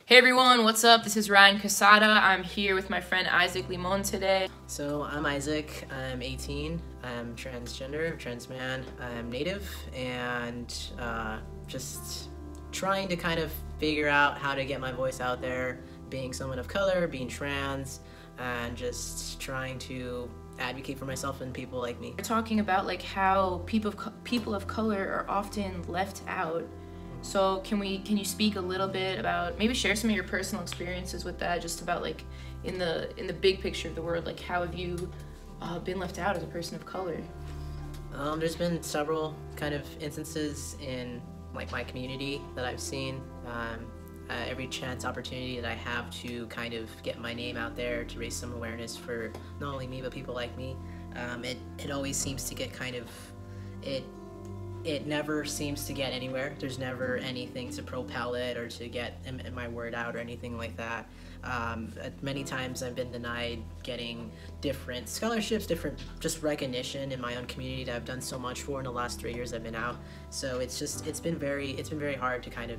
Hey everyone, what's up? This is Ryan Cassata. I'm here with my friend Izaac Limón today. So I'm Izaac, I'm 18, I'm transgender, trans man, I'm native, and just trying to kind of figure out how to get my voice out there, being someone of color, being trans, and just trying to advocate for myself and people like me. We're talking about like how people of color are often left out. So can you speak a little bit about, maybe share some of your personal experiences with that, just about like in the big picture of the world, like how have you been left out as a person of color? There's been several kind of instances in like my community that I've seen. Every chance opportunity that I have to kind of get my name out there to raise some awareness for not only me but people like me, it always seems to get kind of, it never seems to get anywhere. There's never anything to propel it or to get my word out or anything like that. Many times I've been denied getting different scholarships, different just recognition in my own community that I've done so much for in the last 3 years I've been out. So it's been very hard to kind of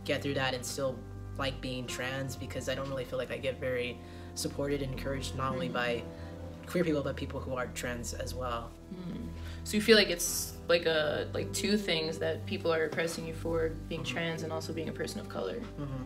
get through that and still like being trans, because I don't really feel like I get very supported and encouraged not only by queer people but people who are trans as well. So you feel like it's like two things that people are pressing you for, being trans and also being a person of color.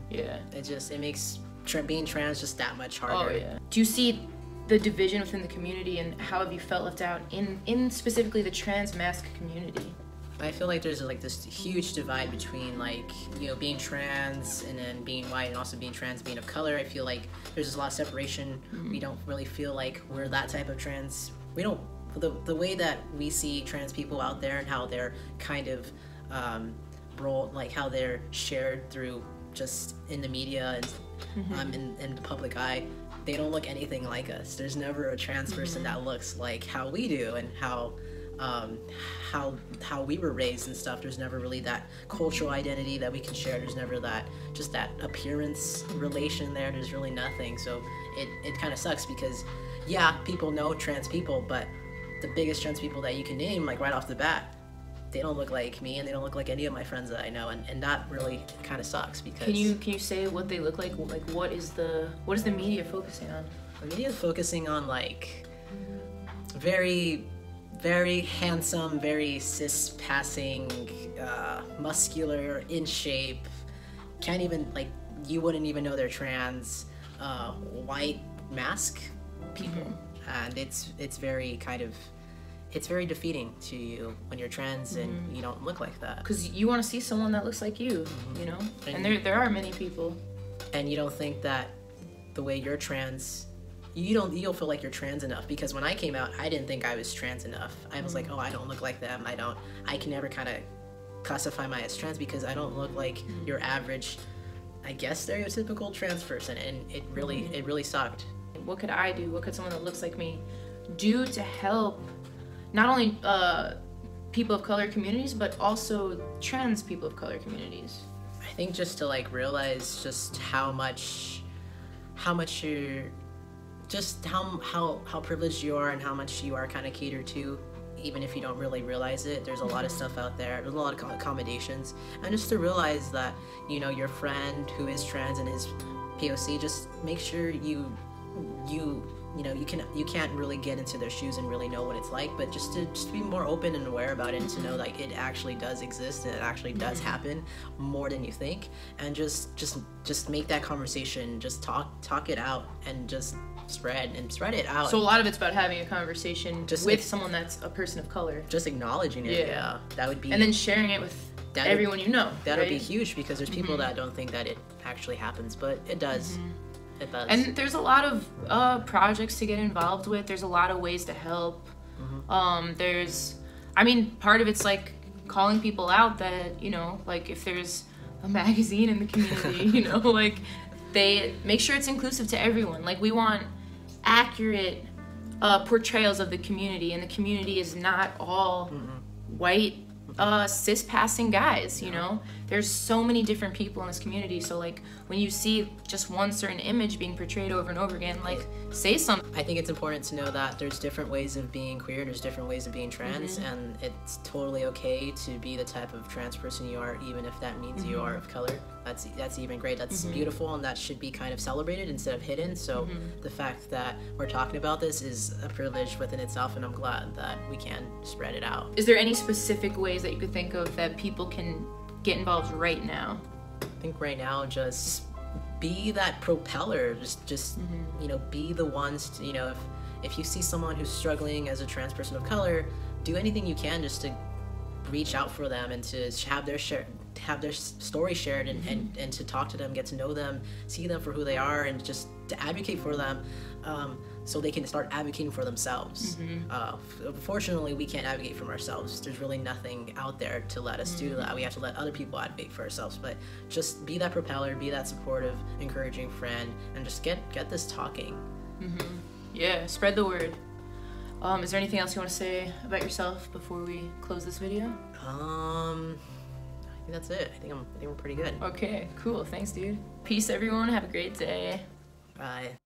Yeah. It makes being trans just that much harder. Oh yeah. Do you see the division within the community, and how have you felt left out in specifically the trans mask community? I feel like there's like this huge divide between like, you know, being trans and then being white, and also being trans, being of color. I feel like there's just a lot of separation. We don't really feel like we're that type of trans. We don't, the way that we see trans people out there and how they're kind of like how they're shared through just in the media and in the public eye, they don't look anything like us. There's never a trans person that looks like how we do and how we were raised and stuff. There's never really that cultural identity that we can share. There's never that appearance relation there. There's really nothing. So it kind of sucks, because yeah, people know trans people, but the biggest trans people that you can name, like right off the bat, they don't look like me and they don't look like any of my friends that I know, and that really kind of sucks. Because can you say what they look like? Like what is the media focusing on? The media is focusing on like very handsome, very cis-passing, muscular, in shape, can't even, like, you wouldn't even know they're trans, white mask people. And it's very defeating to you when you're trans and you don't look like that. Because you want to see someone that looks like you, you know? And there are many people. And you don't think that the way you're trans, you don't feel like you're trans enough, because when I came out, I didn't think I was trans enough. I was like, oh, I don't look like them. I can never kind of classify myself as trans because I don't look like your average, I guess, stereotypical trans person, and it really sucked. What could I do? What could someone that looks like me do to help not only people of color communities, but also trans people of color communities? I think just to like realize just how you're, just how privileged you are and how much you are kind of catered to, even if you don't really realize it. There's a lot of stuff out there. There's a lot of accommodations, and just to realize that, you know, your friend who is trans and is POC, just make sure you can't really get into their shoes and really know what it's like, but just to be more open and aware about it, and to know like it actually does exist and it actually does happen more than you think, and just make that conversation, just talk it out, and just spread it out. So a lot of it's about having a conversation just with someone that's a person of color. Just acknowledging it, yeah. That would be, and then sharing it with everyone you know. That would be huge, because there's people that don't think that it actually happens, but it does. It does. And there's a lot of projects to get involved with. There's a lot of ways to help. I mean, part of it's like calling people out that, you know, like if there's a magazine in the community, you know, like they make sure it's inclusive to everyone. Like we want accurate portrayals of the community, and the community is not all white cis-passing guys, you know? There's so many different people in this community, so like when you see just one certain image being portrayed over and over again, like say something. I think it's important to know that there's different ways of being queer, there's different ways of being trans, and it's totally okay to be the type of trans person you are, even if that means you are of color. that's even great. That's beautiful, and that should be kind of celebrated instead of hidden. So the fact that we're talking about this is a privilege within itself, and I'm glad that we can spread it out. Is there any specific ways that you could think of that people can get involved right now? I think right now, just be that propeller. Just you know, be the ones to, you know, if you see someone who's struggling as a trans person of color, do anything you can just to reach out for them and to have their story shared, and to talk to them, get to know them, see them for who they are, and just to advocate for them, so they can start advocating for themselves. Fortunately, we can't advocate for ourselves. There's really nothing out there to let us do that. We have to let other people advocate for ourselves. But just be that propeller, be that supportive, encouraging friend, and just get this talking. Yeah, spread the word. Is there anything else you want to say about yourself before we close this video? I think that's it. I think we're pretty good. Okay, cool. Thanks, dude. Peace, everyone. Have a great day. Bye.